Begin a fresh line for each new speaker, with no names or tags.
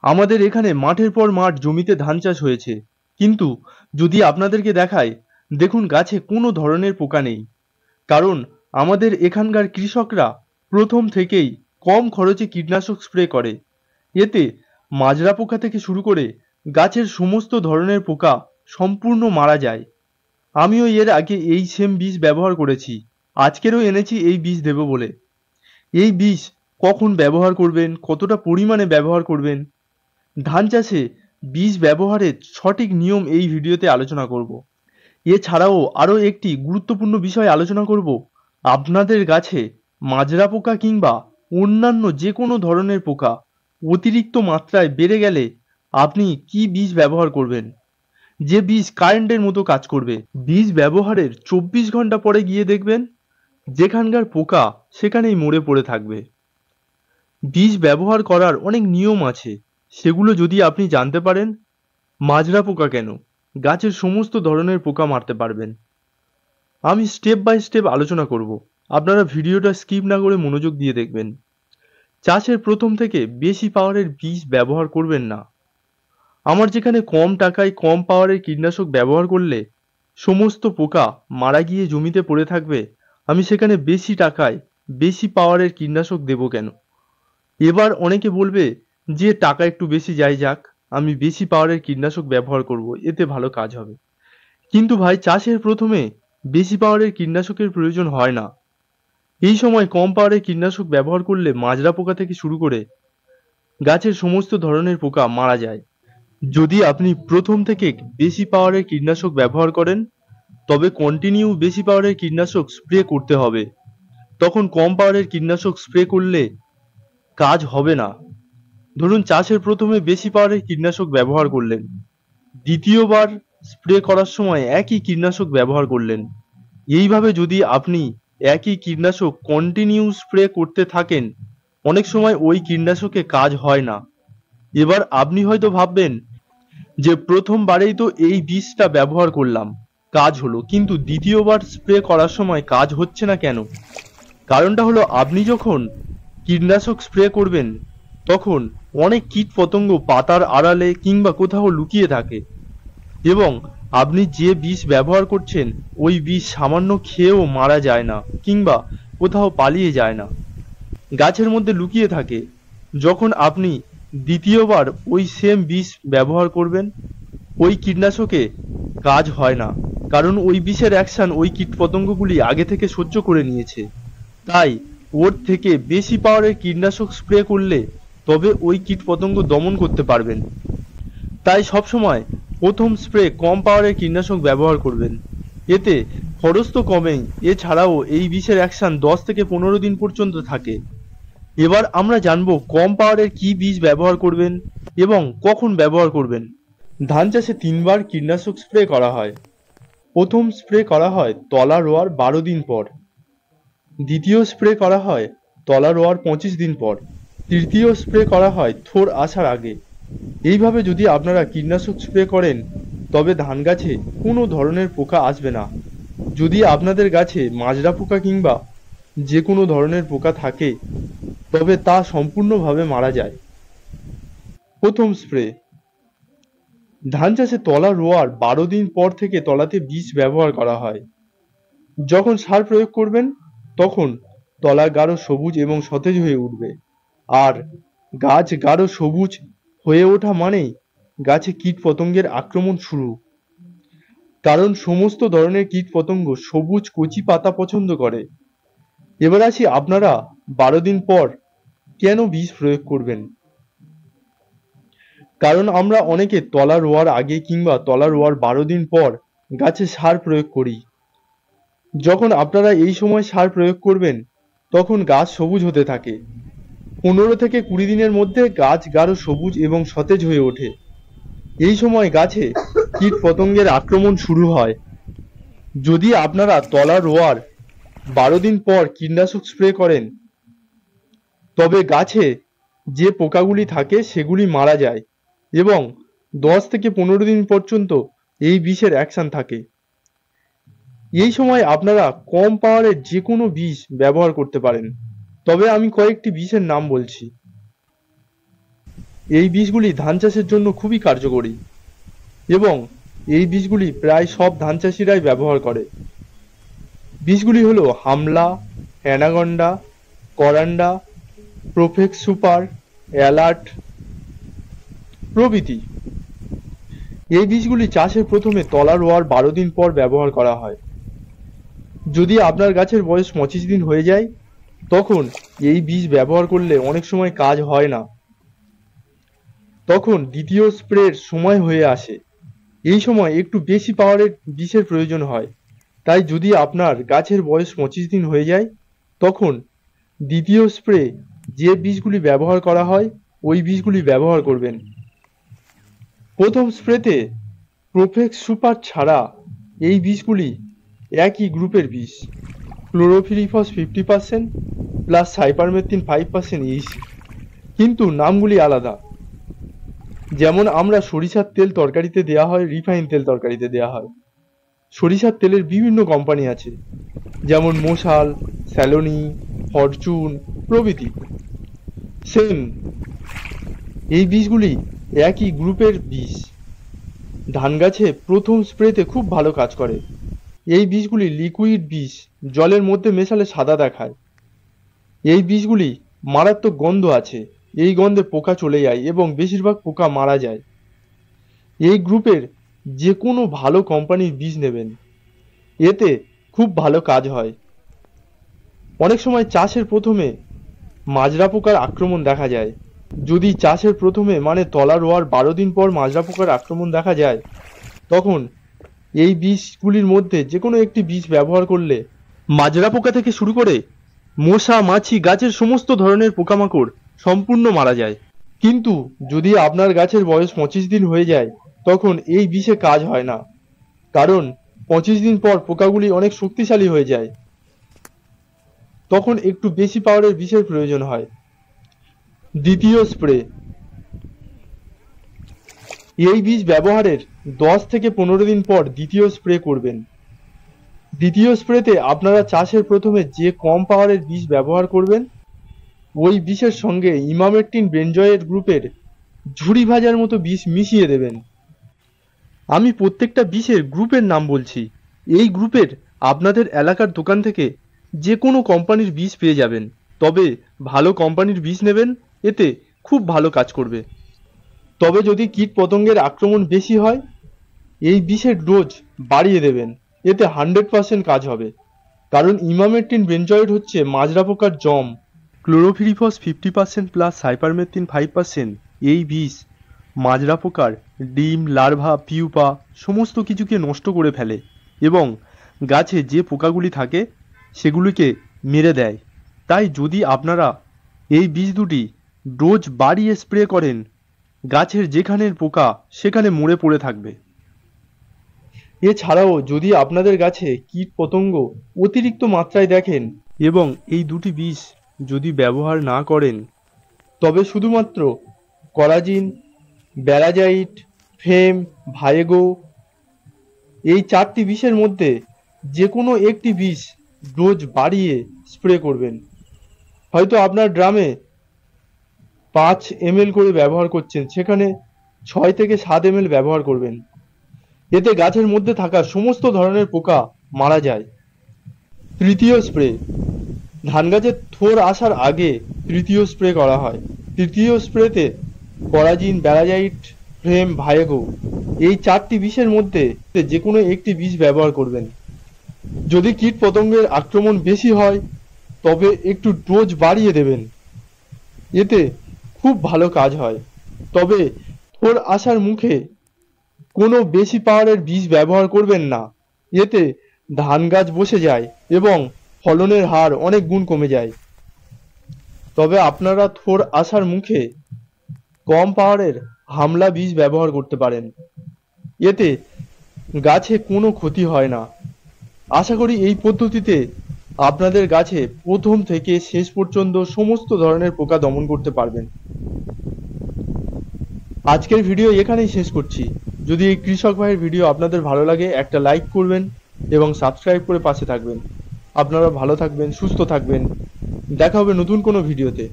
আমাদের এখানে মাঠের পর মাঠ জমিতে ধান চাষ হয়েছে, কিন্তু যদি আপনাদেরকে দেখায়, দেখুন গাছে কোনো ধরনের পোকা নেই। কারণ আমাদের এখানকার কৃষকরা প্রথম থেকেই কম খরচে কীটনাশক স্প্রে করে। এতে মাজরা পোকা থেকে শুরু করে গাছের সমস্ত ধরনের পোকা সম্পূর্ণ মারা যায়। আমিও এর আগে এই সেম বীজ ব্যবহার করেছি, আজকেরও এনেছি এই বীজ দেব বলে। এই বীজ কখন ব্যবহার করবেন, কতটা পরিমাণে ব্যবহার করবেন, ধান চাষে বীজ ব্যবহারের সঠিক নিয়ম এই ভিডিওতে আলোচনা করব। এছাড়াও আরও একটি গুরুত্বপূর্ণ বিষয় আলোচনা করব, আপনাদের গাছে মাজরা পোকা কিংবা অন্যান্য যে কোনো ধরনের পোকা অতিরিক্ত মাত্রায় বেড়ে গেলে আপনি কি বীজ ব্যবহার করবেন, যে বীজ কারেন্টের মতো কাজ করবে। বীজ ব্যবহারের 24 ঘন্টা পরে গিয়ে দেখবেন যেখানকার পোকা সেখানেই মরে পড়ে থাকবে। বীজ ব্যবহার করার অনেক নিয়ম আছে, সেগুলো যদি আপনি জানতে পারেন, মাজরা পোকা কেন, গাছের সমস্ত ধরনের পোকা মারতে পারবেন। আমি স্টেপ বাই স্টেপ আলোচনা করব, আপনারা ভিডিওটা স্কিপ না করে মনোযোগ দিয়ে দেখবেন। চাষের প্রথম থেকে বেশি পাওয়ারের বীজ ব্যবহার করবেন না। আমার যেখানে কম টাকায় কম পাওয়ারের কীটনাশক ব্যবহার করলে সমস্ত পোকা মারা গিয়ে জমিতে পড়ে থাকবে, আমি সেখানে বেশি টাকায় বেশি পাওয়ারের কীটনাশক দেব কেন? এবার অনেকে বলবে যে টাকা একটু বেশি যাই যাক, আমি বেশি পাওয়ারের কীটনাশক ব্যবহার করব, এতে ভালো কাজ হবে। কিন্তু ভাই, চাষের প্রথমে বেশি পাওয়ারের কীটনাশকের প্রয়োজন হয় না। এই সময় কম পাওয়ারের কীটনাশক ব্যবহার করলে মাজরা পোকা থেকে শুরু করে গাছের সমস্ত ধরনের পোকা মারা যায়। যদি আপনি প্রথম থেকে বেশি পাওয়ারের কীটনাশক ব্যবহার করেন, তবে কন্টিনিউ বেশি পাওয়ারের কীটনাশক স্প্রে করতে হবে। তখন কম পাওয়ারের কীটনাশক স্প্রে করলে কাজ হবে না। ধরুন চাষের প্রথমে বেশি পাওয়ারের কীটনাশক ব্যবহার করলেন, দ্বিতীয়বার স্প্রে করার সময় একই কীটনাশক ব্যবহার করলেন। এইভাবে যদি আপনি একই কীটনাশক কন্টিনিউ স্প্রে করতে থাকেন, অনেক সময় ওই কীটনাশকে কাজ হয় না। এবার আপনি হয়তো ভাববেন যে প্রথমবারেই তো এই বীজটা ব্যবহার করলাম, কাজ হলো, কিন্তু দ্বিতীয়বার স্প্রে করার সময় কাজ হচ্ছে না কেন? কারণটা হলো, আপনি যখন কীটনাশক স্প্রে করবেন তখন অনেক কীট পতঙ্গ পাতার আড়ালে কিংবা কোথাও লুকিয়ে থাকে, এবং আপনি যে বিষ ব্যবহার করছেন ওই বিষ সামান্য খেয়েও মারা যায় না কিংবা কোথাও পালিয়ে যায় না, গাছের মধ্যে লুকিয়ে থাকে। যখন আপনি দ্বিতীয়বার ওই সেম বিষ ব্যবহার করবেন, ওই কীটনাশকে কাজ হয় না, কারণ ওই বিষের অ্যাকশন ওই কীটপতঙ্গগুলি আগে থেকে সহ্য করে নিয়েছে। তাই ওর থেকে বেশি পাওয়ারের কীটনাশক স্প্রে করলে তবে ওই কীটপতঙ্গ দমন করতে পারবেন। তাই সবসময় প্রথম স্প্রে কম পাওয়ারের কীটনাশক ব্যবহার করবেন, এতে খরচ তো কমেই, এছাড়াও এই বিষের অ্যাকশন 10 থেকে 15 দিন পর্যন্ত থাকে। এবার আমরা জানবো কম পাওয়ারের কি বীজ ব্যবহার করবেন এবং কখন ব্যবহার করবেন। ধান চাষে 3 বার কীটনাশক স্প্রে করা হয়। প্রথম স্প্রে করা হয় তলা রোয়ার 12 দিন পর, দ্বিতীয় স্প্রে করা হয় তলা রোয়ার 25 দিন পর, তৃতীয় স্প্রে করা হয় থোড় আসার আগে। এইভাবে যদি আপনারা কীটনাশক স্প্রে করেন, তবে ধান গাছে কোনো ধরনের পোকা আসবে না। যদি আপনাদের গাছে মাজরা পোকা কিংবা যে কোনো ধরনের পোকা থাকে, তবে তা সম্পূর্ণভাবে মারা যায়। প্রথম স্প্রে, ধান চাষে তলা রোয়ার 12 দিন পর থেকে তলাতে বীজ ব্যবহার করা হয়। যখন সার প্রয়োগ করবেন, তখন তলা গাঢ় সবুজ এবং সতেজ হয়ে উঠবে। আর গাছ গাঢ় সবুজ হয়ে ওঠা মানেই গাছে কীট পতঙ্গের আক্রমণ শুরু। কারণ সমস্ত ধরনের কীট পতঙ্গ সবুজ কচি পাতা পছন্দ করে। এবার আসি, আপনারা 12 দিন পর কেন বীজ প্রয়োগ করবেন। কারণ আমরা অনেকে তলা রোয়ার আগে কিংবা তলা রোয়ার 12 দিন পর গাছে সার প্রয়োগ করি। যখন আপনারা এই সময় সার প্রয়োগ করবেন, তখন গাছ সবুজ হতে থাকে। 15 থেকে 20 দিনের মধ্যে গাছ গাঢ় সবুজ এবং সতেজ হয়ে ওঠে। এই সময় গাছে কীট পতঙ্গের আক্রমণ শুরু হয়। যদি আপনারা তলা রোয়ার 12 দিন পর কীটনাশক স্প্রে করেন, তবে গাছে যে পোকাগুলি থাকে সেগুলি মারা যায় এবং 10 থেকে 15 দিন পর্যন্ত এই বিষের অ্যাকশন থাকে। এই সময় আপনারা কম পাওয়ারের যে কোনো বিষ ব্যবহার করতে পারেন, তবে আমি কয়েকটি বিষের নাম বলছি। এই বীজগুলি ধান চাষের জন্য খুবই কার্যকরী এবং এই বীজগুলি প্রায় সব ধান চাষিরাই ব্যবহার করে। বীজগুলি হলো হামলা, অ্যানাকন্ডা, করান্ডা, প্রোফেক্স সুপার, অ্যালার্ট প্রভৃতি। এই বীজগুলি চাষের প্রথমে তলা রোয়ার 12 দিন পর ব্যবহার করা হয়। যদি আপনার গাছের বয়স 25 দিন হয়ে যায় তখন এই বীজ ব্যবহার করলে অনেক সময় কাজ হয় না, তখন দ্বিতীয় স্প্রের সময় হয়ে আসে। এই সময় একটু বেশি পাওয়ারের বিষের প্রয়োজন হয়। তাই যদি আপনার গাছের বয়স 25 দিন হয়ে যায় তখন দ্বিতীয় স্প্রে যে বীজগুলি ব্যবহার করা হয় ওই বীজগুলি ব্যবহার করবেন। প্রথম স্প্রেতে প্রোফেক্স সুপার ছাড়া এই বীজগুলি একই গ্রুপের বীজ, ক্লোরোফিরিফস 50% প্লাস সাইপারমেথ্রিন 5% ইসি, কিন্তু নামগুলি আলাদা। যেমন আমরা সরিষার তেল তরকারিতে দেওয়া হয়, রিফাইন তেল তরকারিতে দেওয়া হয়। সরিষার তেলের বিভিন্ন কোম্পানি আছে, যেমন মোশাল, স্যালোনি, ফরচুন প্রভৃতি। সেম এই বীজগুলি একই গ্রুপের বীজ। ধান গাছে প্রথম স্প্রেতে খুব ভালো কাজ করে। এই বীজগুলি লিকুইড বীজ, জলের মধ্যে মেশালে সাদা দেখায়। এই বীজগুলি মারাত্মক গন্ধ আছে, এই গন্ধে পোকা চলে যায় এবং বেশিরভাগ পোকা মারা যায়। এই গ্রুপের যে কোনো ভালো কোম্পানির বীজ নেবেন, এতে খুব ভালো কাজ হয়। অনেক সময় চাষের প্রথমে মাজরা পোকার আক্রমণ দেখা যায়। যদি চাষের প্রথমে মানে তলা রোয়ার 12 দিন পর মাজরা পোকার আক্রমণ দেখা যায় তখন এই বীজগুলির মধ্যে যে কোনো একটি বীজ ব্যবহার করলে মাজরা পোকা থেকে শুরু করে মশা, মাছি, গাছের সমস্ত ধরনের পোকামাকড় সম্পূর্ণ মারা যায়। কিন্তু যদি আপনার গাছের বয়স 25 দিন হয়ে যায় তখন এই বিষে কাজ হয় না, কারণ 25 দিন পর পোকাগুলি অনেক শক্তিশালী হয়ে যায়। তখন একটু বেশি পাওয়ারের বিষের প্রয়োজন হয়। দ্বিতীয় স্প্রে, এই বীজ ব্যবহারের 10 থেকে 15 দিন পর দ্বিতীয় স্প্রে করবেন। দ্বিতীয় স্প্রেতে আপনারা চাষের প্রথমে যে কম পাওয়ারের বীজ ব্যবহার করবেন ওই বিষের সঙ্গে ইমামেকটিন বেনজয়েট গ্রুপের ঝুড়ি ভাজার মতো বিষ মিশিয়ে দেবেন। আমি প্রত্যেকটা বিষের গ্রুপের নাম বলছি। এই গ্রুপের আপনাদের এলাকার দোকান থেকে যে কোনো কোম্পানির বীজ পেয়ে যাবেন, তবে ভালো কোম্পানির বীজ নেবেন, এতে খুব ভালো কাজ করবে। তবে যদি কীট পতঙ্গের আক্রমণ বেশি হয় এই বিষের ডোজ বাড়িয়ে দেবেন, এতে 100% কাজ হবে। কারণ ইমামেকটিন বেনজয়েট হচ্ছে মাজরা পোকার জম। ক্লোরোফিরিফস 50% প্লাস সাইপারমেথ্রিন 5% এই বিষ মাজরা পোকার ডিম, লার্ভা, পিউপা সমস্ত কিছুকে নষ্ট করে ফেলে এবং গাছে যে পোকাগুলি থাকে সেগুলিকে মেরে দেয়। তাই যদি আপনারা এই বীজ দুটি ডোজ বাড়িয়ে স্প্রে করেন গাছের যেখানের পোকা সেখানে মরে পড়ে থাকবে। এছাড়াও যদি আপনাদের গাছে কীট পতঙ্গ অতিরিক্ত মাত্রায় দেখেন এবং এই দুটি বিষ যদি ব্যবহার না করেন তবে শুধুমাত্র করাজিন, ব্যালাজাইট, ফেম, ভায়েগো এই 4টি বিষের মধ্যে যে কোনো একটি বিষ ডোজ বাড়িয়ে স্প্রে করবেন। হয়তো আপনার ড্রামে 5 ml করে ব্যবহার করছেন, সেখানে 6 থেকে 7 ml ব্যবহার করবেন। এতে গাছের মধ্যে থাকা সমস্ত ধরনের পোকা মারা যায়। তৃতীয় স্প্রে, ধান গাছের থোড় আসার আগে তৃতীয় স্প্রে করা হয়। তৃতীয় স্প্রেতে করাজিন, ব্যালাজাইট, ফ্রেম, ভায়েগো এই 4টি বিষের মধ্যে যে কোনো একটি বিষ ব্যবহার করবেন। যদি কীট পতঙ্গের আক্রমণ বেশি হয় তবে একটু ডোজ বাড়িয়ে দেবেন, এতে খুব ভালো কাজ হয়। তবে থোড় আসার মুখে কোনো বেশি পাওয়ারের বীজ ব্যবহার করবেন না, এতে ধান গাছ বসে যায় এবং ফলনের হার অনেক গুণ কমে যায়। তবে আপনারা থোড় আসার মুখে কম পাওয়ারের হামলা বীজ ব্যবহার করতে পারেন, এতে গাছে কোনো ক্ষতি হয় না। আশা করি এই পদ্ধতিতে আপনাদের গাছে প্রথম থেকে শেষ পর্যন্ত সমস্ত ধরনের পোকা দমন করতে পারবেন। আজকের ভিডিও এখানেই শেষ করছি। যদি এই কৃষক ভাইয়ের ভিডিও আপনাদের ভালো লাগে একটা লাইক করবেন এবং সাবস্ক্রাইব করে পাশে থাকবেন। আপনারা ভালো থাকবেন, সুস্থ থাকবেন। দেখা হবে নতুন কোনো ভিডিওতে।